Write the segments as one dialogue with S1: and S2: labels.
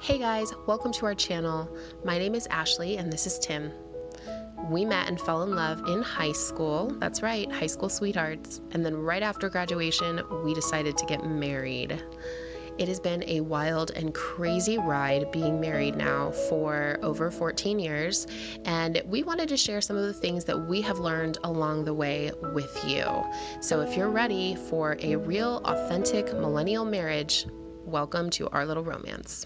S1: Hey guys, welcome to our channel. My name is Ashley and this is Tim. We met and fell in love in high school. That's right, high school sweethearts. And then right after graduation, we decided to get married. It has been a wild and crazy ride being married now for over 14 years, and we wanted to share some of the things that we have learned along the way with you. So if you're ready for a real, authentic millennial marriage, welcome to our little romance.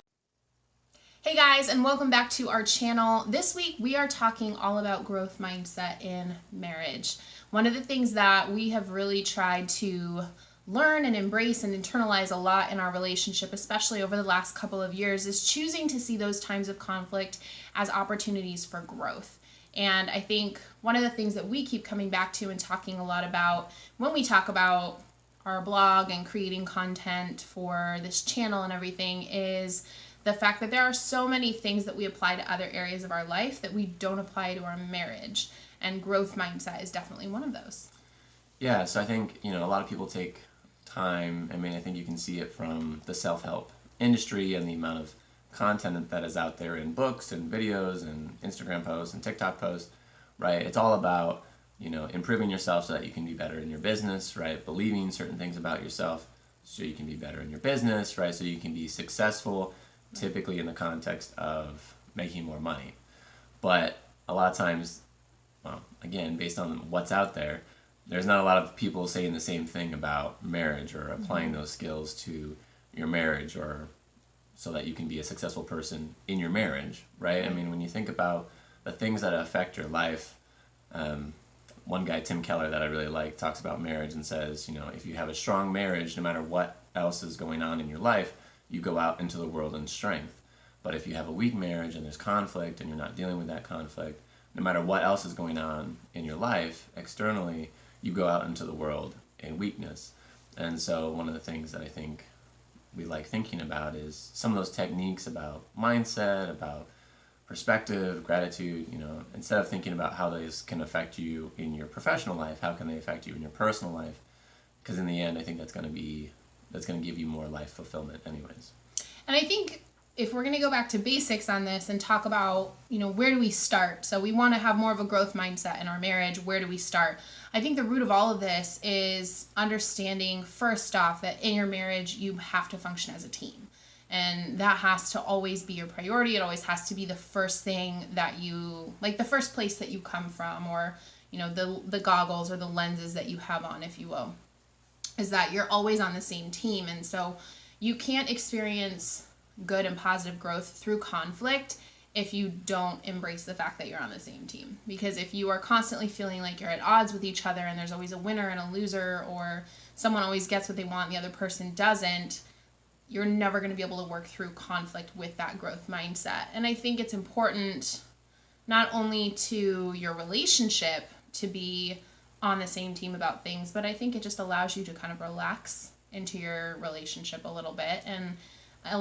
S2: Hey guys, and welcome back to our channel. This week we are talking all about growth mindset in marriage. One of the things that we have really tried to learn and embrace and internalize a lot in our relationship, especially over the last couple of years, is choosing to see those times of conflict as opportunities for growth. And I think one of the things that we keep coming back to and talking a lot about when we talk about our blog and creating content for this channel and everything is the fact that there are so many things that we apply to other areas of our life that we don't apply to our marriage. And growth mindset is definitely one of those.
S3: Yeah, so I think, a lot of people take time. I think you can see it from the self-help industry and the amount of content that is out there in books and videos and Instagram posts and TikTok posts, right? It's all about, improving yourself so that you can be better in your business, right? Believing certain things about yourself so you can be better in your business, right? So you can be successful, typically in the context of making more money. But a lot of times, well, again, based on what's out there, there's not a lot of people saying the same thing about marriage or applying those skills to your marriage or so that you can be a successful person in your marriage, right? When you think about the things that affect your life, one guy, Tim Keller, that I really like, talks about marriage and says, if you have a strong marriage, no matter what else is going on in your life, you go out into the world in strength. But if you have a weak marriage and there's conflict and you're not dealing with that conflict, no matter what else is going on in your life externally, you go out into the world in weakness. And so one of the things that I think we like thinking about is some of those techniques about mindset, about perspective, gratitude, instead of thinking about how these can affect you in your professional life, how can they affect you in your personal life? Because in the end, I think that's going to give you more life fulfillment anyways.
S2: And I think if we're going to go back to basics on this and talk about, where do we start? So we want to have more of a growth mindset in our marriage. Where do we start? I think the root of all of this is understanding, first off, that in your marriage, you have to function as a team. And that has to always be your priority. It always has to be the first thing that you, like the first place that you come from, or, the goggles or the lenses that you have on, if you will, is that you're always on the same team. And so you can't experience good and positive growth through conflict if you don't embrace the fact that you're on the same team. Because if you are constantly feeling like you're at odds with each other and there's always a winner and a loser, or someone always gets what they want and the other person doesn't, you're never going to be able to work through conflict with that growth mindset. And I think it's important not only to your relationship to be on the same team about things, but I think it just allows you to kind of relax into your relationship a little bit and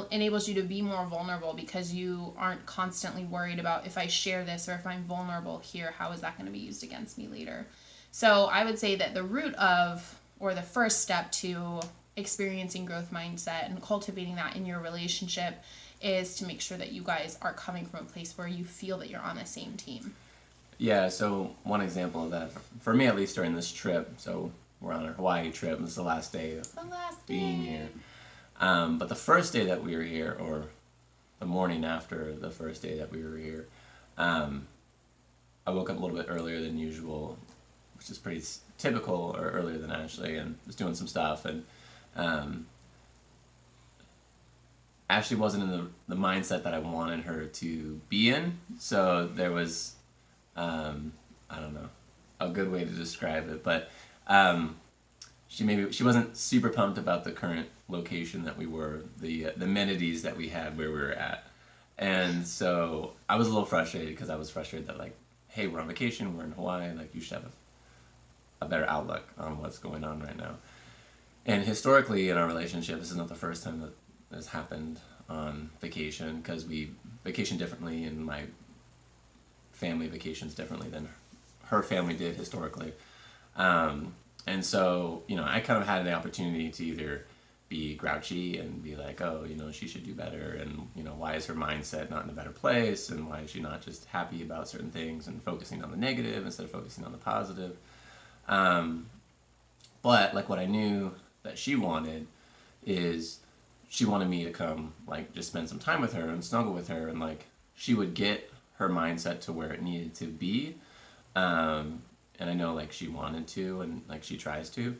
S2: enables you to be more vulnerable, because you aren't constantly worried about, if I share this or if I'm vulnerable here, how is that going to be used against me later? So I would say that the root of, or the first step to experiencing growth mindset and cultivating that in your relationship is to make sure that you guys are coming from a place where you feel that you're on the same team.
S3: Yeah, so one example of that, for me at least during this trip, so we're on a Hawaii trip, this is the last day of being here. But the first day that we were here, or the morning after the first day that we were here, I woke up a little bit earlier than usual, which is pretty typical, or earlier than Ashley, and was doing some stuff. And Ashley wasn't in the mindset that I wanted her to be in, so there was, I don't know, a good way to describe it, but she wasn't super pumped about the current location that we were, the amenities that we had where we were at. And so I was a little frustrated, because I was frustrated that, like, hey, we're on vacation, we're in Hawaii, like, you should have a better outlook on what's going on right now. And historically in our relationship, this is not the first time that this happened on vacation, because we vacation differently, and my family vacations differently than her family did historically. And so, I kind of had the opportunity to either be grouchy and be like, oh, she should do better, and why is her mindset not in a better place, and why is she not just happy about certain things and focusing on the negative instead of focusing on the positive. But like what I knew that she wanted is she wanted me to come like just spend some time with her and snuggle with her, and like she would get her mindset to where it needed to be. And I know like she wanted to, and like she tries to,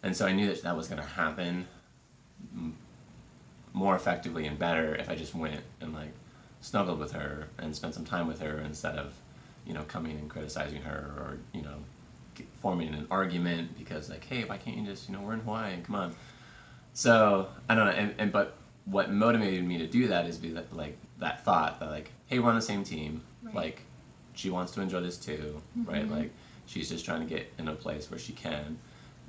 S3: and so I knew that was going to happen more effectively and better if I just went and like snuggled with her and spent some time with her instead of coming and criticizing her, or forming an argument because like, hey, why can't you just we're in Hawaii, come on. So I don't know, and but what motivated me to do that is be that like that thought that like, hey, we're on the same team,
S2: Right.
S3: like she wants to enjoy this too, right? Like she's just trying to get in a place where she can.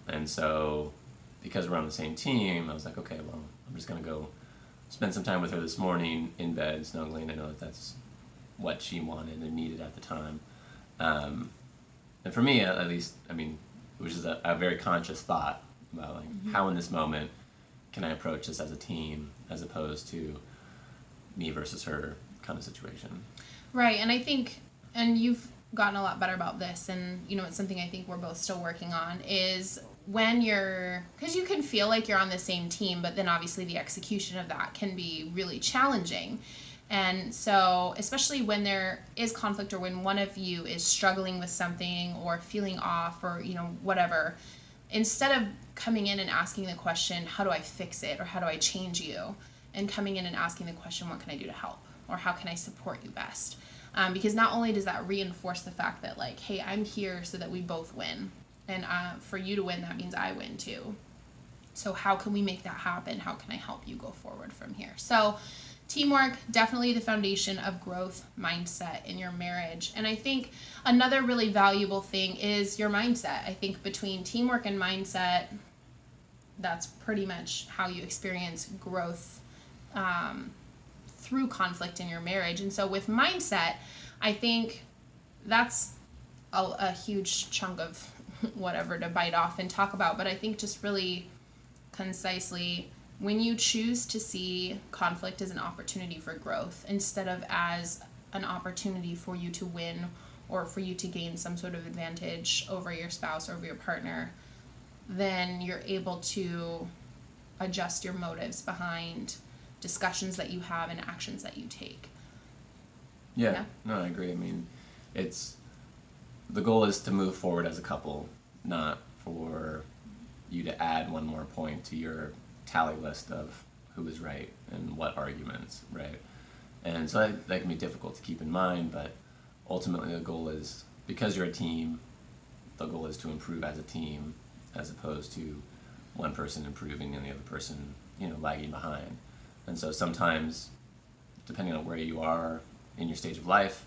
S3: And so because we're on the same team, I was like, okay, well, I'm just going to go spend some time with her this morning in bed, snuggling. I know that that's what she wanted and needed at the time. And for me, at least, I mean, it was just a very conscious thought about like how in this moment can I approach this as a team as opposed to me versus her kind of situation.
S2: Right, and I think, and you've gotten a lot better about this, and it's something I think we're both still working on, is when because you can feel like you're on the same team, but then obviously the execution of that can be really challenging. And so, especially when there is conflict, or when one of you is struggling with something or feeling off, or whatever, instead of coming in and asking the question, how do I fix it, or how do I change you, and coming in and asking the question, what can I do to help, or how can I support you best? Because not only does that reinforce the fact that like, hey, I'm here so that we both win, and for you to win, that means I win too. So how can we make that happen? How can I help you go forward from here? So teamwork, definitely the foundation of growth mindset in your marriage. And I think another really valuable thing is your mindset. I think between teamwork and mindset, that's pretty much how you experience growth through conflict in your marriage. And so with mindset, I think that's a huge chunk of whatever to bite off and talk about. But I think just really concisely, when you choose to see conflict as an opportunity for growth instead of as an opportunity for you to win or for you to gain some sort of advantage over your spouse or over your partner, then you're able to adjust your motives behind discussions that you have and actions that you take.
S3: Yeah. No, I agree. I mean, the goal is to move forward as a couple, not for you to add one more point to your tally list of who is right and what arguments, right? And so that can be difficult to keep in mind, but ultimately the goal is, because you're a team, the goal is to improve as a team as opposed to one person improving and the other person, lagging behind. And so sometimes, depending on where you are in your stage of life,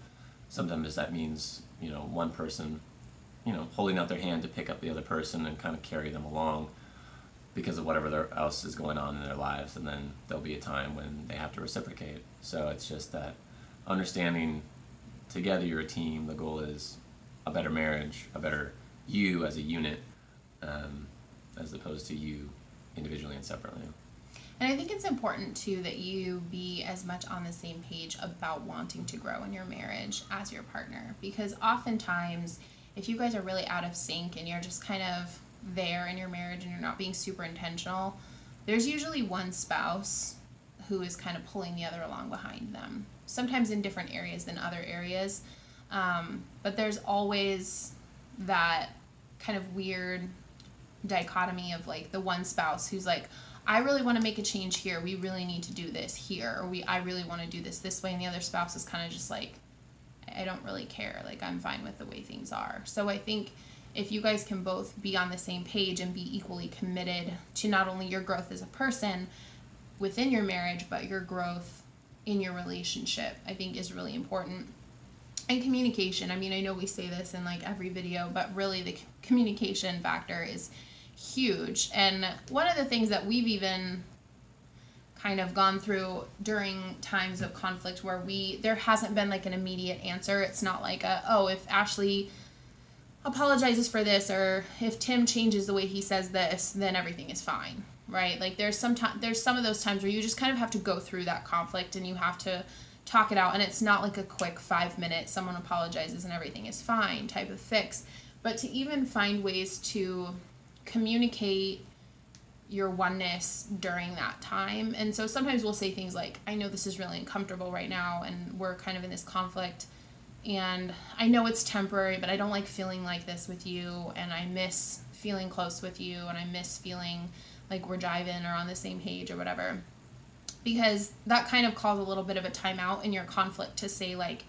S3: sometimes that means, one person, holding out their hand to pick up the other person and kind of carry them along because of whatever else is going on in their lives, and then there'll be a time when they have to reciprocate. So it's just that understanding together you're a team, the goal is a better marriage, a better you as a unit, as opposed to you individually and separately.
S2: And I think it's important too that you be as much on the same page about wanting to grow in your marriage as your partner, because oftentimes if you guys are really out of sync and you're just kind of there in your marriage and you're not being super intentional, there's usually one spouse who is kind of pulling the other along behind them, sometimes in different areas than other areas, but there's always that kind of weird dichotomy of like the one spouse who's like, I really want to make a change here, we really need to do this here, or I really want to do this way, and the other spouse is kind of just like, I don't really care, like I'm fine with the way things are. So I think if you guys can both be on the same page and be equally committed to not only your growth as a person within your marriage, but your growth in your relationship, I think is really important. And communication, I mean, I know we say this in like every video, but really the communication factor is huge. And one of the things that we've even kind of gone through during times of conflict where there hasn't been like an immediate answer. It's not like if Ashley apologizes for this, or if Tim changes the way he says this, then everything is fine. right? Like there's some of those times where you just kind of have to go through that conflict and you have to talk it out, and it's not like a quick 5 minutes, someone apologizes and everything is fine type of fix, but to even find ways to communicate your oneness during that time. And so sometimes we'll say things like, I know this is really uncomfortable right now and we're kind of in this conflict and I know it's temporary, but I don't like feeling like this with you, and I miss feeling close with you, and I miss feeling like we're jiving or on the same page or whatever. Because that kind of calls a little bit of a timeout in your conflict to say like,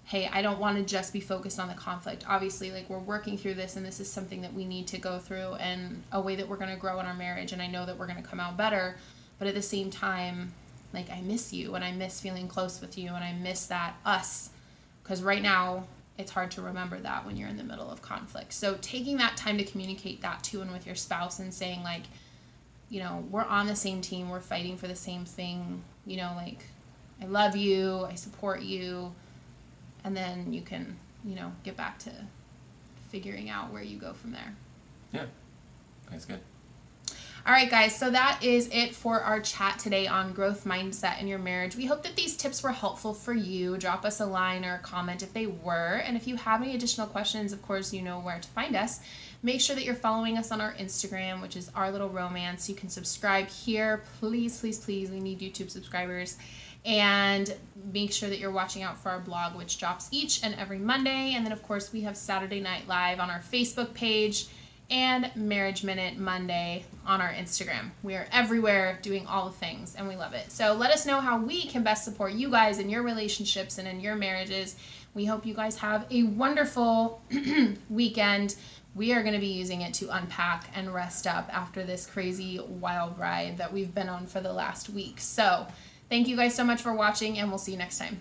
S2: hey, I don't want to just be focused on the conflict. Obviously, like we're working through this and this is something that we need to go through and a way that we're going to grow in our marriage, and I know that we're going to come out better. But at the same time, like I miss you and I miss feeling close with you and I miss that us. Because right now, it's hard to remember that when you're in the middle of conflict. So taking that time to communicate that to and with your spouse and saying like, you know, we're on the same team, we're fighting for the same thing, you know, like I love you, I support you, and then you can, you know, get back to figuring out where you go from there.
S3: Yeah, that's good.
S2: All right, guys, so that is it for our chat today on growth mindset in your marriage. We hope that these tips were helpful for you. Drop us a line or a comment if they were. And if you have any additional questions, of course, you know where to find us. Make sure that you're following us on our Instagram, which is Our Little Romance. You can subscribe here. Please, please, please, we need YouTube subscribers. And make sure that you're watching out for our blog, which drops each and every Monday. And then, of course, we have Saturday Night Live on our Facebook page and Marriage Minute Monday on our Instagram. We are everywhere doing all the things, and we love it. So let us know how we can best support you guys in your relationships and in your marriages. We hope you guys have a wonderful weekend. We are going to be using it to unpack and rest up after this crazy wild ride that we've been on for the last week. So thank you guys so much for watching, and we'll see you next time.